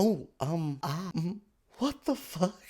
What the fuck?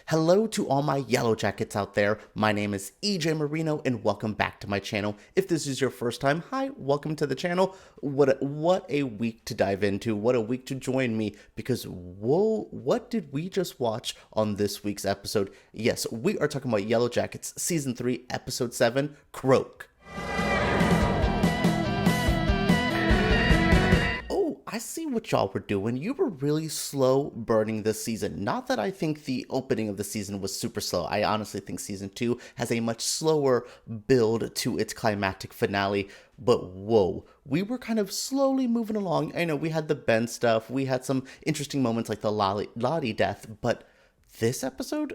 Hello to all my Yellowjackets out there. My name is EJ Marino and welcome back to my channel. If this is your first time, hi, welcome to the channel. What a week to dive into. What a week to join me because whoa, what did we just watch on this week's episode? Yes, we are talking about Yellowjackets Season 3, Episode 7, Croak. I see what y'all were doing. You were really slow burning this season. Not that I think the opening of the season was super slow. I honestly think season 2 has a much slower build to its climactic finale. But whoa, we were kind of slowly moving along. I know we had the Ben stuff. We had some interesting moments like the Lottie death, but this episode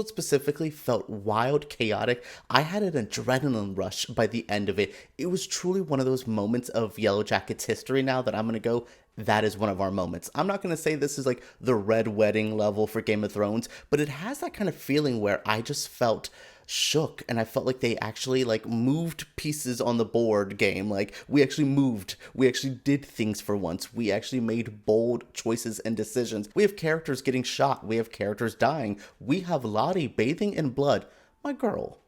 specifically felt wild, chaotic. I had an adrenaline rush by the end of it. It was truly one of those moments of Yellowjackets history now that I'm going to go, that is one of our moments. I'm not going to say this is like the Red Wedding level for Game of Thrones, but it has that kind of feeling where I just felt shook and I felt like they actually like moved pieces on the board game. Like we actually did things for once. We actually made bold choices and decisions. We have characters getting shot. We have characters dying. We have Lottie bathing in blood. My girl.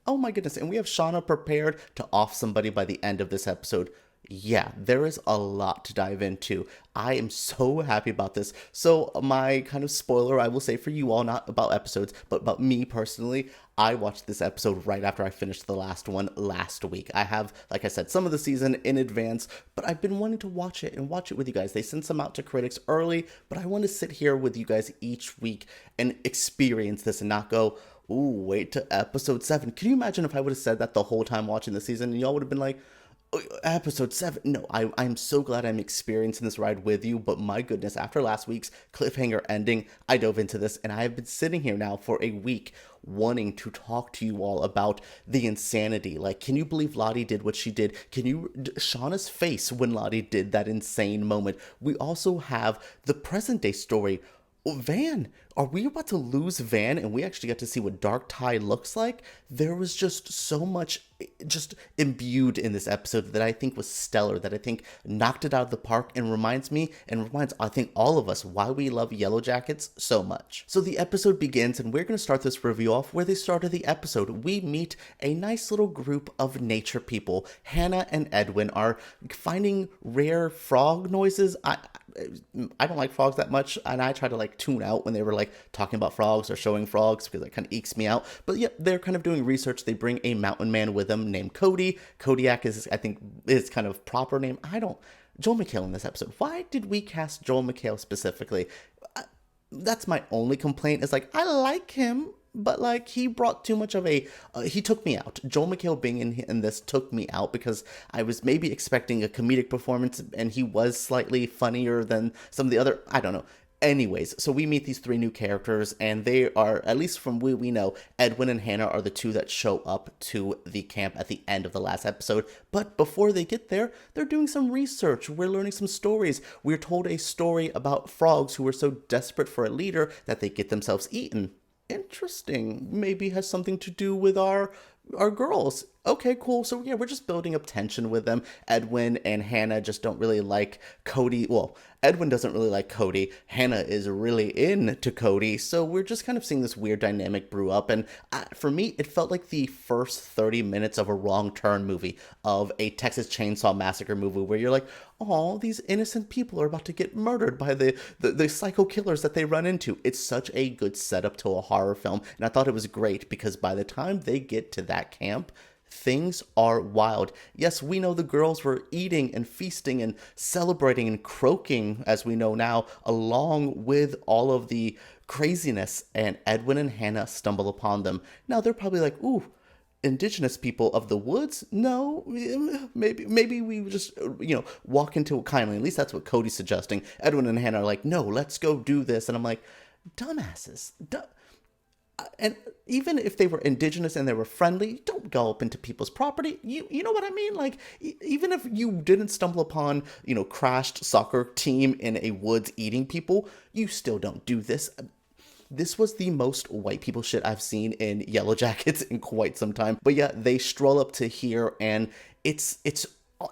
Oh my goodness. And we have Shauna prepared to off somebody by the end of this episode. Yeah, there is a lot to dive into. I am so happy about this. So my kind of spoiler, I will say for you all, not about episodes, but about me personally, I watched this episode right after I finished the last one last week. I have, like I said, some of the season in advance, but I've been wanting to watch it and watch it with you guys. They sent some out to critics early, but I want to sit here with you guys each week and experience this and not go, ooh, wait to episode 7. Can you imagine if I would have said that the whole time watching the season and y'all would have been like, episode 7. No, I'm so glad I'm experiencing this ride with you, but my goodness, after last week's cliffhanger ending, I dove into this and I have been sitting here now for a week wanting to talk to you all about the insanity. Like, can you believe Lottie did what she did? Shauna's face when Lottie did that insane moment. We also have the present day story. Van, are we about to lose Van and we actually got to see what Dark Tide looks like? There was just so much just imbued in this episode that I think was stellar, that I think knocked it out of the park and reminds I think all of us why we love Yellowjackets so much. So the episode begins and we're going to start this review off where they started the episode. We meet a nice little group of nature people. Hannah and Edwin are finding rare frog noises. I don't like frogs that much, and I try to like tune out when they were like talking about frogs or showing frogs because it kind of ekes me out. But yeah, they're kind of doing research. They bring a mountain man with them named Cody. Kodiak is, I think, his kind of proper name. Joel McHale in this episode. Why did we cast Joel McHale specifically? That's my only complaint. Is like I like him, but like he brought too much of a he took me out. Joel McHale being in this took me out because I was maybe expecting a comedic performance and he was slightly funnier than some of the other, I don't know. Anyways, so we meet these 3 new characters and they are, at least from what we know, Edwin and Hannah are the 2 that show up to the camp at the end of the last episode. But before they get there, they're doing some research. We're learning some stories. We're told a story about frogs who were so desperate for a leader that they get themselves eaten. Interesting. Maybe has something to do with our girls. Okay, cool. So yeah, we're just building up tension with them. Edwin and Hannah just don't really like Cody. Well, Edwin doesn't really like Cody. Hannah is really into Cody. So we're just kind of seeing this weird dynamic brew up. And for me, it felt like the first 30 minutes of a Wrong Turn movie, of a Texas Chainsaw Massacre movie, where you're like, oh, these innocent people are about to get murdered by the psycho killers that they run into. It's such a good setup to a horror film. And I thought it was great because by the time they get to that camp, things are wild. Yes, we know the girls were eating and feasting and celebrating and croaking, as we know now, along with all of the craziness, and Edwin and Hannah stumble upon them. Now, they're probably like, ooh, indigenous people of the woods? No, maybe we just, walk into it kindly. At least that's what Cody's suggesting. Edwin and Hannah are like, no, let's go do this. And I'm like, dumbasses. And even if they were indigenous and they were friendly, don't go up into people's property. You know what I mean? Like, even if you didn't stumble upon, crashed soccer team in a woods eating people, you still don't do this. This was the most white people shit I've seen in Yellowjackets in quite some time. But yeah, they stroll up to here and it's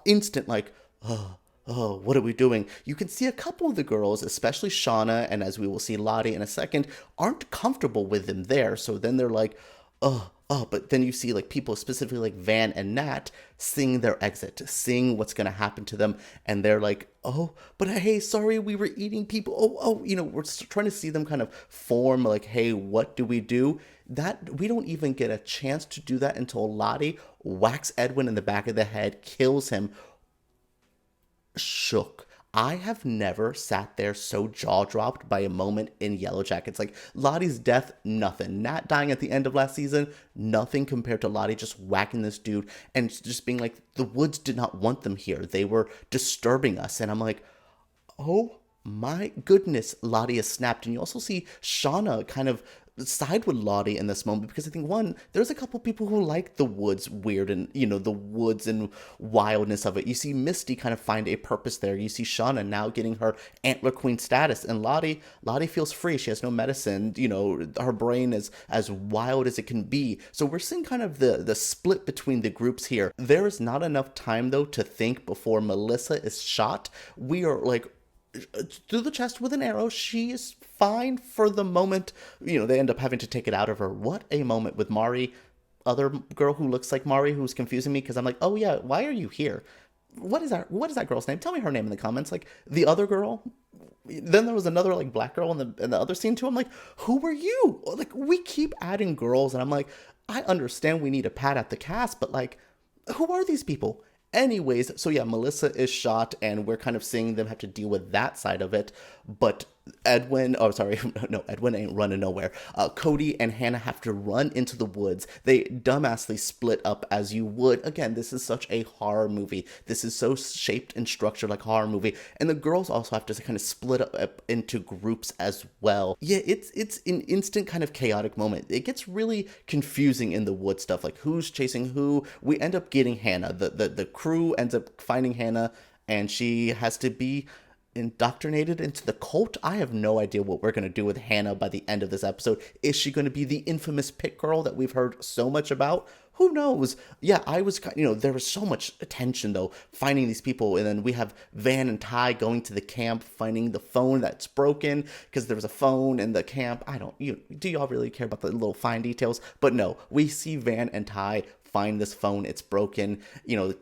instant like, oh, oh, what are we doing? You can see a couple of the girls, especially Shauna, and as we will see Lottie in a second, aren't comfortable with them there. So then they're like, oh, but then you see like people, specifically like Van and Nat, seeing their exit, seeing what's going to happen to them. And they're like, oh, but hey, sorry, we were eating people. We're trying to see them kind of form like, hey, what do we do? That we don't even get a chance to do that until Lottie whacks Edwin in the back of the head, kills him. Shook. I have never sat there so jaw dropped by a moment in Yellowjackets. Like Lottie's death, nothing. Nat dying at the end of last season, nothing compared to Lottie just whacking this dude and just being like, the woods did not want them here. They were disturbing us. And I'm like, oh my goodness, Lottie is snapped. And you also see Shauna kind of side with Lottie in this moment because I think, one, there's a couple people who like the woods weird and, the woods and wildness of it. You see Misty kind of find a purpose there. You see Shauna now getting her antler queen status, and Lottie feels free. She has no medicine. Her brain is as wild as it can be. So we're seeing kind of the split between the groups here. There is not enough time, though, to think before Melissa is shot. We are like, through the chest with an arrow. She is fine for the moment. They end up having to take it out of her. What a moment with Mari, other girl who looks like Mari, who's confusing me because I'm like, oh yeah, why are you here? What is that girl's name? Tell me her name in the comments. Like the other girl. Then there was another like black girl in the other scene too. I'm like, who were you? Like we keep adding girls, and I'm like, I understand we need to pad out the cast, but like, who are these people? Anyways, so yeah, Melissa is shot, and we're kind of seeing them have to deal with that side of it. But Edwin ain't running nowhere. Cody and Hannah have to run into the woods. They dumbassly split up as you would. Again, this is such a horror movie. This is so shaped and structured like a horror movie. And the girls also have to kind of split up into groups as well. Yeah, it's an instant kind of chaotic moment. It gets really confusing in the wood stuff, like who's chasing who. We end up getting Hannah. The crew ends up finding Hannah, and she has to be indoctrinated into the cult. I have no idea what we're going to do with Hannah by the end of this episode. Is she going to be the infamous pit girl that we've heard so much about? Who knows? Yeah, I was, there was so much attention, though, finding these people. And then we have Van and Ty going to the camp, finding the phone that's broken because there was a phone in the camp. Do y'all really care about the little fine details? But no, we see Van and Ty find this phone, it's broken.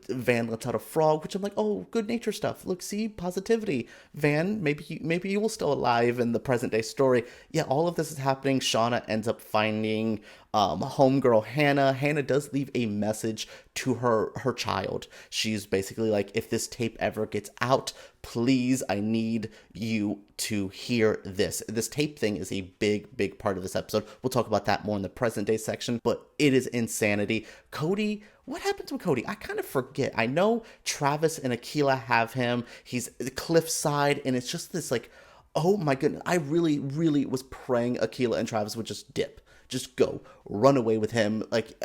Van lets out a frog, which I'm like, oh, good nature stuff. Look, see, positivity. Van, maybe you will still alive in the present day story. Yeah, all of this is happening. Shauna ends up finding homegirl Hannah. Hannah does leave a message to her child. She's basically like, if this tape ever gets out, please, I need you to hear this. This tape thing is a big part of this episode. We'll talk about that more in the present day section, but it is insanity. Cody, what happened to Cody? I kind of forget. I know Travis and Akilah have him. He's cliffside, and it's just this like, oh my goodness. I really was praying Akilah and Travis would just dip. Just go, run away with him. Like,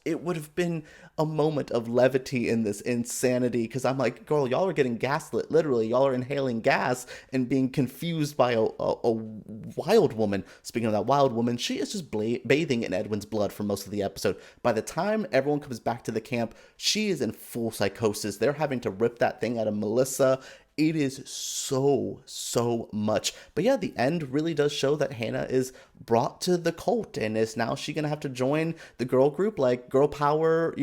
it would have been a moment of levity in this insanity. Because I'm like, girl, y'all are getting gaslit. Literally, y'all are inhaling gas and being confused by a wild woman. Speaking of that wild woman, she is just bathing in Edwin's blood for most of the episode. By the time everyone comes back to the camp, she is in full psychosis. They're having to rip that thing out of Melissa. It is so much. But yeah, the end really does show that Hannah is brought to the cult, and is now she gonna have to join the girl group, like girl power,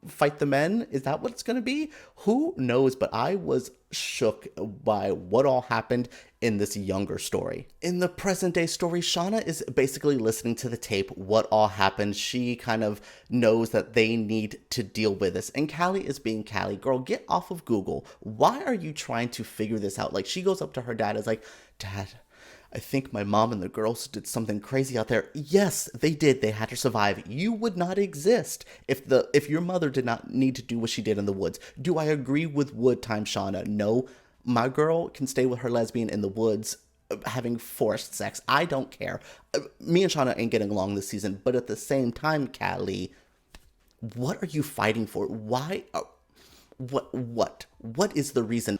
fight the men? Is that what it's gonna be? Who knows? But I was shook by what all happened in this younger story. In the present day story, Shauna is basically listening to the tape, what all happened. She kind of knows that they need to deal with this. And Callie is being Callie. Girl, get off of Google. Why are you trying to figure this out? Like, she goes up to her dad, is like, Dad, I think my mom and the girls did something crazy out there. Yes, they did. They had to survive. You would not exist if your mother did not need to do what she did in the woods. Do I agree with Wood time Shauna? No. My girl can stay with her lesbian in the woods having forced sex. I don't care. Me and Shauna ain't getting along this season, but at the same time, Callie, what are you fighting for? Why? What is the reason?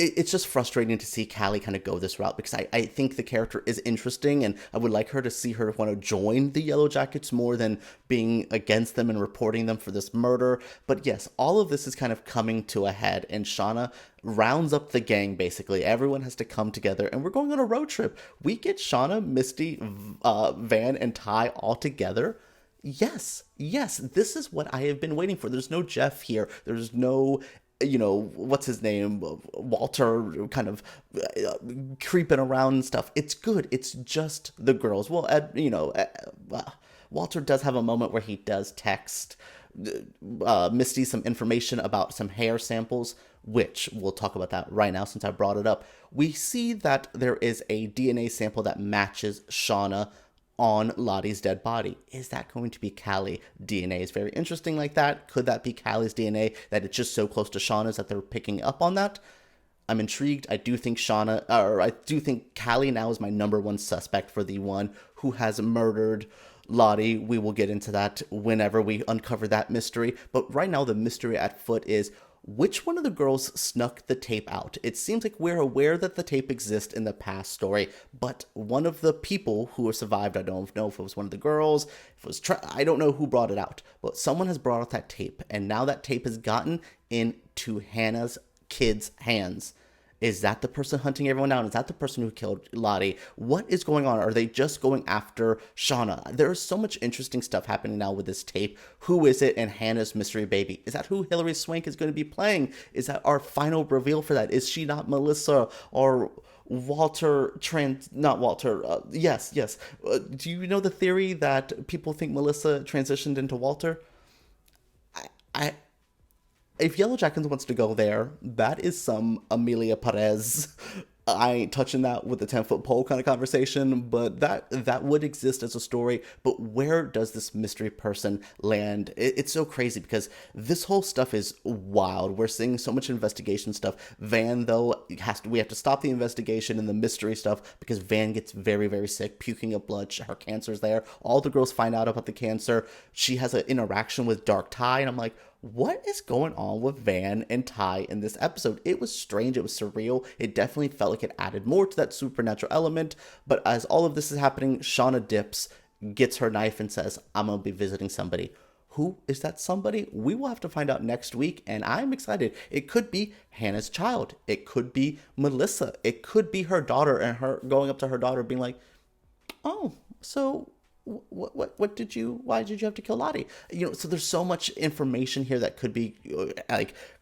it's just frustrating to see Callie kind of go this route, because I think the character is interesting, and I would like her to see her want to join the Yellowjackets more than being against them and reporting them for this murder. But yes, all of this is kind of coming to a head, and Shauna rounds up the gang. Basically, everyone has to come together, and we're going on a road trip. We get Shauna, Misty, Van, and Ty all together. Yes, this is what I have been waiting for. There's no Jeff here. There's no, what's his name? Walter kind of creeping around and stuff. It's good. It's just the girls. Well, Walter does have a moment where he does text Misty some information about some hair samples, which we'll talk about that right now since I brought it up. We see that there is a DNA sample that matches Shauna on Lottie's dead body. Is that going to be Callie DNA? Is very interesting like that. Could that be Callie's DNA, that it's just so close to Shauna's that they're picking up on that? I'm intrigued. I do think Callie now is my number one suspect for the one who has murdered Lottie. We will get into that whenever we uncover that mystery. But right now the mystery at foot is, which one of the girls snuck the tape out? It seems like we're aware that the tape exists in the past story, but one of the people who survived, I don't know if it was one of the girls, if it was I don't know who brought it out, but someone has brought out that tape, and now that tape has gotten into Hannah's kids' hands. Is that the person hunting everyone down? Is that the person who killed Lottie? What is going on? Are they just going after Shauna? There is so much interesting stuff happening now with this tape. Who is it? And Hannah's mystery baby. Is that who Hilary Swank is going to be playing? Is that our final reveal for that? Is she not Melissa or Walter not Walter? Yes. Do you know the theory that people think Melissa transitioned into Walter? If Yellowjackets wants to go there, that is some Amelia Perez. I ain't touching that with the 10-foot pole kind of conversation, but that would exist as a story. But where does this mystery person land? It's so crazy because this whole stuff is wild. We're seeing so much investigation stuff. Van, though, we have to stop the investigation and the mystery stuff because Van gets very, very sick, puking up blood. Her cancer's there. All the girls find out about the cancer. She has an interaction with Dark Ty, and I'm like, what is going on with Van and Ty in this episode? It was strange. It was surreal. It definitely felt like it added more to that supernatural element. But as all of this is happening, Shauna dips, gets her knife, and says, I'm going to be visiting somebody. Who is that somebody? We will have to find out next week, and I'm excited. It could be Hannah's child. It could be Melissa. It could be her daughter, and her going up to her daughter being like, oh, so why did you have to kill Lottie? So there's so much information here that could be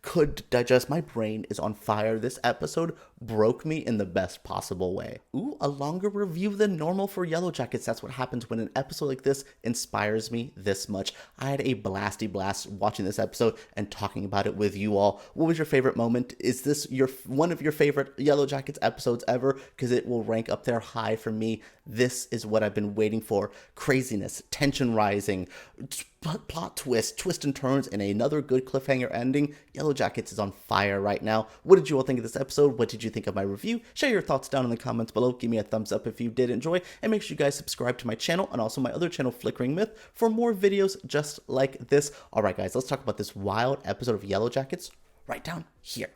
could digest. My brain is on fire. This episode broke me in the best possible way. Ooh, a longer review than normal for Yellowjackets. That's what happens when an episode like this inspires me this much. I had a blasty blast watching this episode and talking about it with you all. What was your favorite moment? Is this one of your favorite Yellowjackets episodes ever? Because it will rank up there high for me. This is what I've been waiting for. Craziness, tension rising, plot twists and turns, and another good cliffhanger ending. Yellowjackets is on fire right now. What did you all think of this episode? What did you think of my review? Share your thoughts down in the comments below. Give me a thumbs up if you did enjoy, and make sure you guys subscribe to my channel and also my other channel, Flickering Myth, for more videos just like this. Alright guys, let's talk about this wild episode of Yellowjackets right down here.